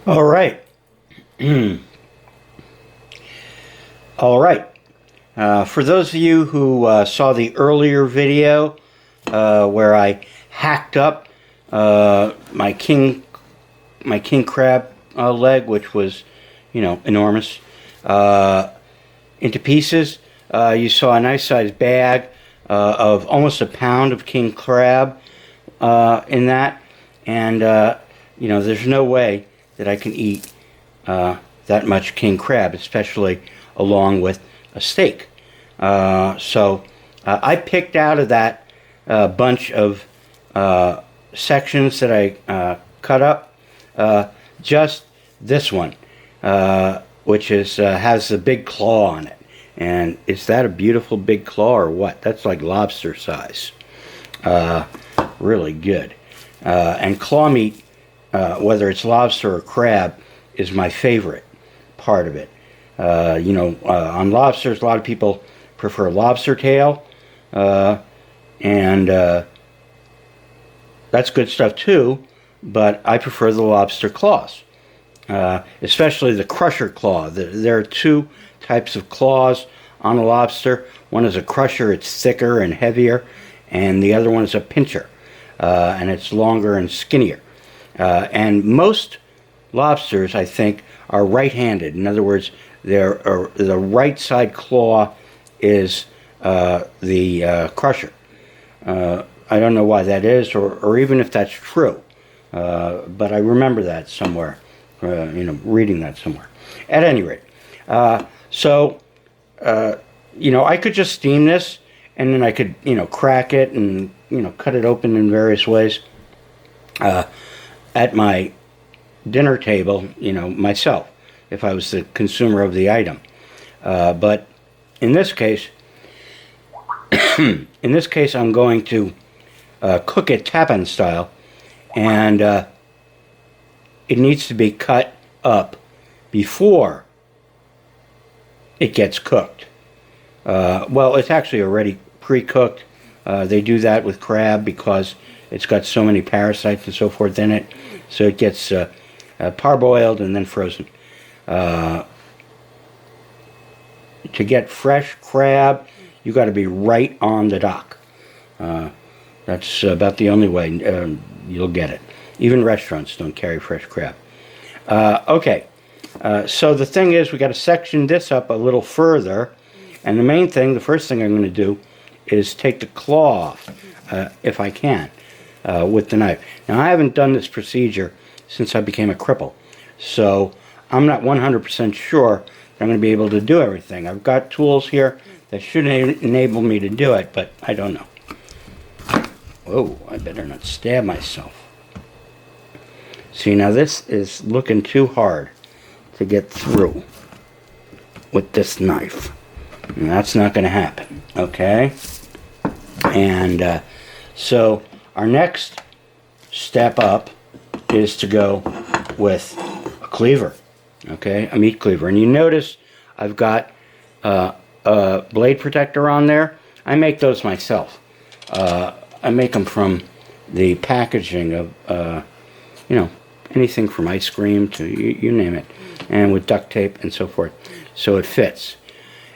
All right. All right. For those of you who saw the earlier video where I hacked up my king crab leg, which was, enormous, into pieces, you saw a nice sized bag of almost a pound of king crab in that, and there's no way that I can eat that much king crab, especially along with a steak. So I picked out of that bunch of sections that I cut up just this one, which is has a big claw on it. And is that a beautiful big claw or what? That's like lobster size. Really good. And claw meat, whether it's lobster or crab, is my favorite part of it. On lobsters, a lot of people prefer lobster tail, and that's good stuff too, but I prefer the lobster claws, especially the crusher claw. There are two types of claws on a lobster. One is a crusher, it's thicker and heavier, and the other one is a pincher, and it's longer and skinnier. And most lobsters, I think, are right-handed. In other words, the right side claw is the crusher. I don't know why that is, or even if that's true, but I remember that somewhere, reading that somewhere. At any rate, I could just steam this, and then I could, crack it and, cut it open in various ways at my dinner table, myself, if I was the consumer of the item. But in this case, I'm going to cook it tapan style, and it needs to be cut up before it gets cooked. Well, it's actually already pre-cooked. They do that with crab because it's got so many parasites and so forth in it, so it gets parboiled and then frozen. To get fresh crab, you got to be right on the dock. That's about the only way you'll get it. Even restaurants don't carry fresh crab. Okay, so the thing is, we got to section this up a little further, and the first thing I'm going to do is take the claw off, if I can, with the knife. Now, I haven't done this procedure since I became a cripple, so I'm not 100% sure that I'm going to be able to do everything. I've got tools here that should enable me to do it, but I don't know. Whoa, I better not stab myself. See, now this is looking too hard to get through with this knife. And that's not going to happen, okay? And so our next step up is to go with a cleaver, okay? A meat cleaver. And you notice I've got a blade protector on there. I make those myself. I make them from the packaging of, anything from ice cream to you name it, and with duct tape and so forth, so it fits.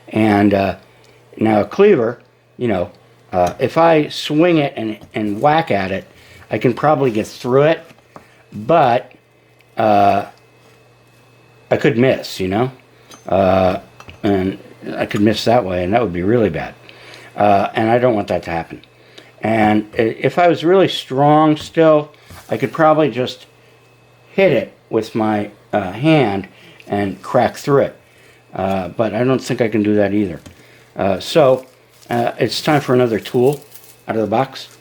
And now a cleaver, if I swing it and whack at it, I can probably get through it, but I could miss, and I could miss that way, and that would be really bad. And I don't want that to happen. And if I was really strong still, I could probably just hit it with my hand and crack through it. But I don't think I can do that either. So it's time for another tool out of the box.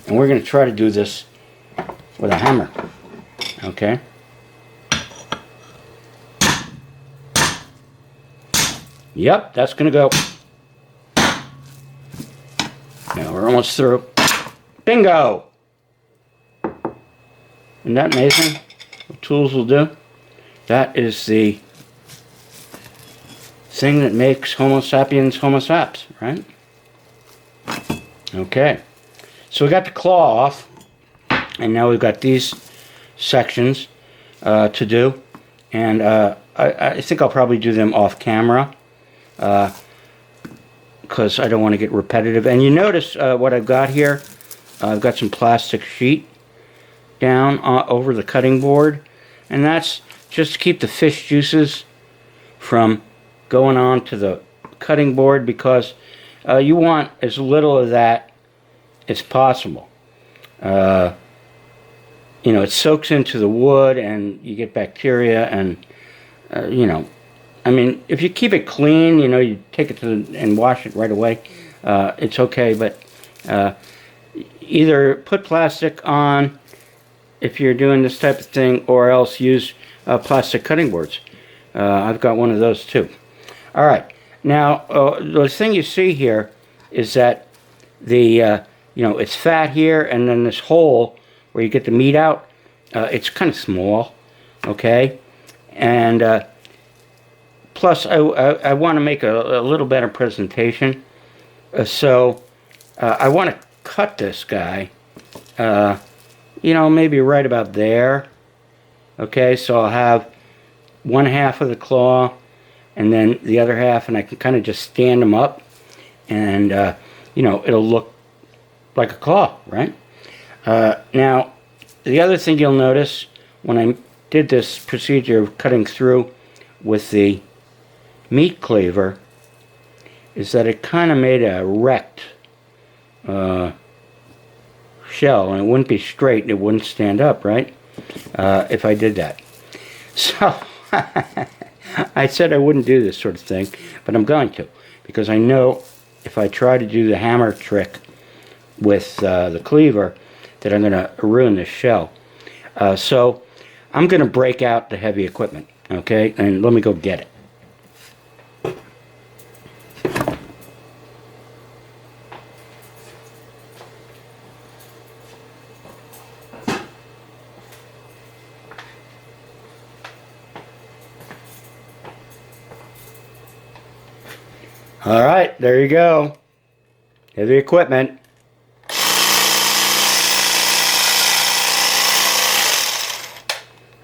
And we're going to try to do this with a hammer. Okay? Yep, that's going to go. Now we're almost through. Bingo! Isn't that amazing what tools will do? That is the thing that makes Homo sapiens Homo saps, right? Okay. So we got the claw off, and now we've got these sections. to do, and I think I'll probably do them off camera because I don't want to get repetitive. And you notice what I've got here. I've got some plastic sheet down over the cutting board, and that's just to keep the fish juices from going on to the cutting board, because you want as little of that as possible. You know, it soaks into the wood and you get bacteria, and you know, I mean, if you keep it clean, you know, you take it and wash it right away, it's okay. But either put plastic on if you're doing this type of thing, or else use plastic cutting boards. I've got one of those too. All right, now the thing you see here is that the you know, it's fat here, and then this hole where you get the meat out, it's kind of small, okay? And plus, I want to make a little better presentation, so I want to cut this guy, you know, maybe right about there, okay? So I'll have one half of the claw, and then the other half, and I can kind of just stand them up, and you know, it'll look like a claw, right? Now, the other thing you'll notice when I did this procedure of cutting through with the meat cleaver is that it kind of made a wrecked shell, and it wouldn't be straight and it wouldn't stand up, right? If I did that. So, I said I wouldn't do this sort of thing, but I'm going to, because I know if I try to do the hammer trick with the cleaver that I'm going to ruin this shell. So I'm going to break out the heavy equipment, okay? And let me go get it. All right, there you go. Heavy equipment.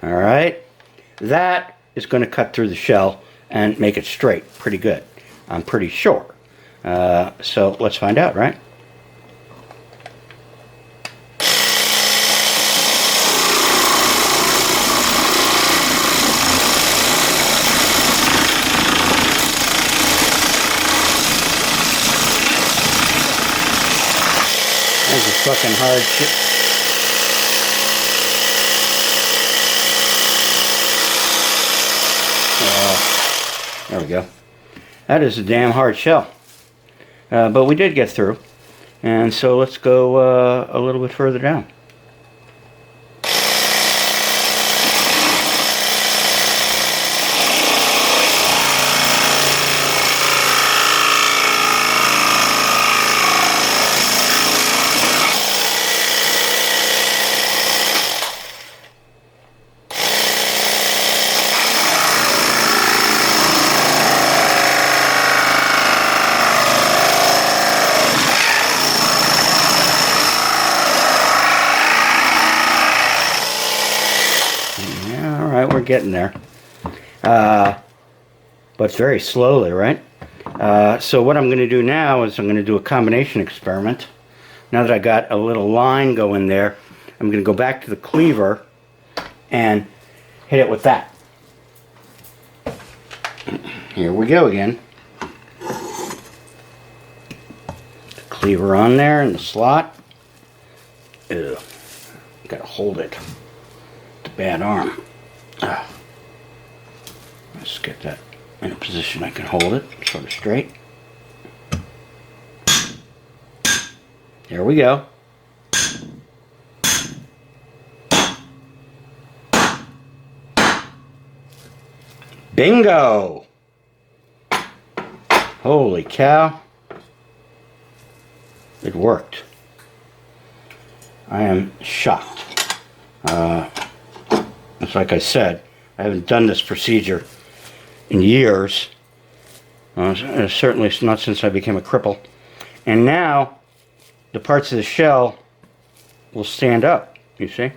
All right, that is going to cut through the shell and make it straight pretty good, I'm pretty sure. So let's find out, right? There's a fucking hard shit. There we go. That is a damn hard shell. But we did get through. And so let's go a little bit further down. We're getting there, but very slowly, right? So what I'm going to do now is I'm going to do a combination experiment. Now that I got a little line going there, I'm going to go back to the cleaver and hit it with that. Here we go again. The cleaver on there in the slot. Ew, gotta hold it. It's a bad arm. Let's get that in a position I can hold it sort of straight. There we go. Bingo! Holy cow. It worked. I am shocked. It's like I said, I haven't done this procedure in years. Certainly not since I became a cripple. And now, the parts of the shell will stand up, you see,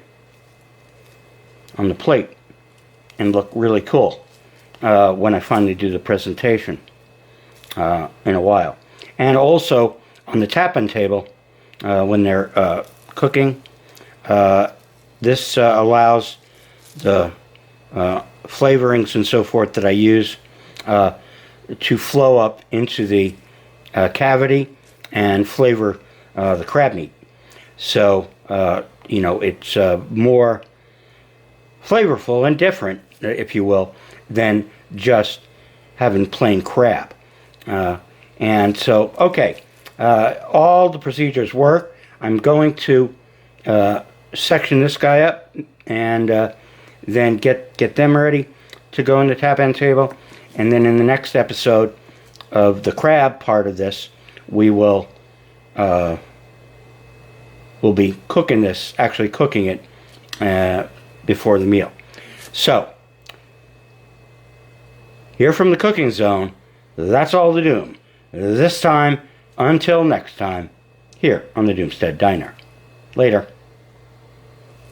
on the plate. and look really cool when I finally do the presentation in a while. And also on the tap-in table, when they're cooking, this allows the flavorings and so forth that I use to flow up into the cavity and flavor the crab meat. So, you know, it's more flavorful and different, if you will, than just having plain crab. And so, okay, all the procedures work. I'm going to section this guy up and then get them ready to go in the tap-in table. And then in the next episode of the crab part of this, we'll be cooking this, actually cooking it before the meal. So, here from the cooking zone, that's all the Doom. This time, until next time, here on the Doomstead Diner. Later.